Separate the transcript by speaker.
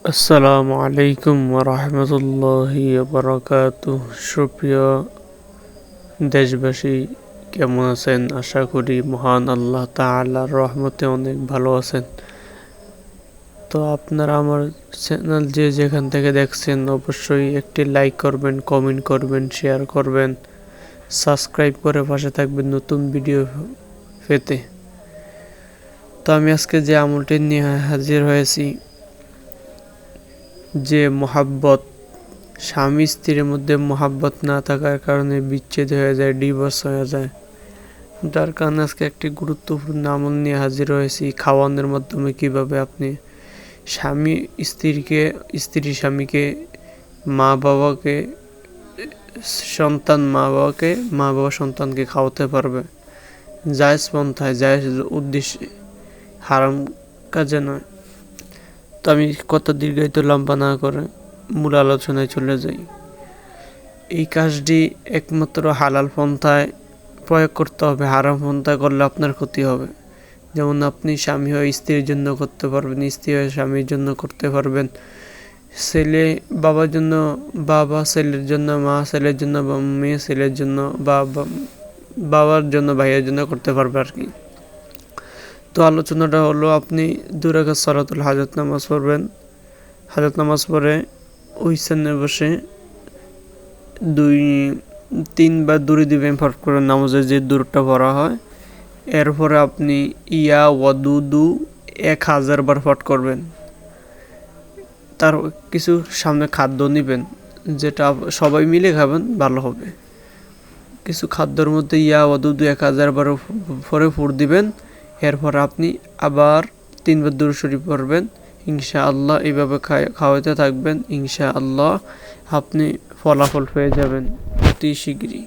Speaker 1: আসসালামু আলাইকুম ওরহমতুল্লাহি বারাকাতুহ। সুপ্রিয় দেশবাসী, কেমন আছেন? আশা করি মহান আল্লাহ তাআলার রহমতে অনেক ভালো আছেন। তো আপনারা আমার চ্যানেল যে যেখান থেকে দেখছেন অবশ্যই একটি লাইক করবেন, কমেন্ট করবেন, শেয়ার করবেন, সাবস্ক্রাইব করে পাশে থাকবেন নতুন ভিডিও পেতে। তো আমি আজকে যে আমলটি নিয়ে হাজির হয়েছি, যে মোহাব্বত, স্বামী স্ত্রীর মধ্যে মোহাব্বত না থাকার কারণে বিচ্ছেদ হয়ে যায়, ডিভোর্স হয়ে যায়, যার কারণে আজকে একটি গুরুত্বপূর্ণ আমল নিয়ে হাজির হয়েছি। খাওয়ানোর মাধ্যমে কিভাবে আপনি স্বামী স্ত্রীকে, স্ত্রী স্বামীকে, মা বাবাকে সন্তান, মা বাবাকে, মা বাবা সন্তানকে খাওয়াতে পারবে জায়েজ পন্থায়, জায়েজ উদ্দেশ্যে, হারাম কাজে নয়। তো আমি কত দীর্ঘায়িত লম্বা না করে মূল আলোচনায় চলে যাই। এই কাজটি একমাত্র হালাল পন্থায় প্রয়োগ করতে হবে, হারাম পন্থায় করলে আপনার ক্ষতি হবে। যেমন আপনি স্বামী হয়ে স্ত্রীর জন্য করতে পারবেন, স্ত্রী হয়ে স্বামীর জন্য করতে পারবেন, ছেলে বাবার জন্য বাবা, ছেলের জন্য মা, ছেলের জন্য মেয়ে, ছেলের জন্য বাবার জন্য ভাইয়ের জন্য করতে পারবে আর কি। তো আলোচনাটা হলো, আপনি 2 রাকাত সালাতুল হাজত নামাজ পড়বেন। হাজত নামাজ পড়ে ওই স্থানে বসে 3 বার দূরে দিবেন ফট করে, নামাজের যে দূরটা পড়া হয়। এরপরে আপনি ইয়া ওয়াদুদু 1000 বার ফট করবেন। তার কিছু সামনে খাদ্য নেবেন, যেটা সবাই মিলে খাবেন, ভালো হবে। কিছু খাদ্যের মধ্যে ইয়া ওয়াদুদু 1000 বার পরে ফুট দিবেন। এরপর আপনি আবার 3 বার দুরূদ শরীফ পড়বেন। ইনশাআল্লাহ এইভাবে খাওয়াতে থাকবেন, ইনশাআল্লাহ আপনি ফলাফল পেয়ে যাবেন অতি শীঘ্রই।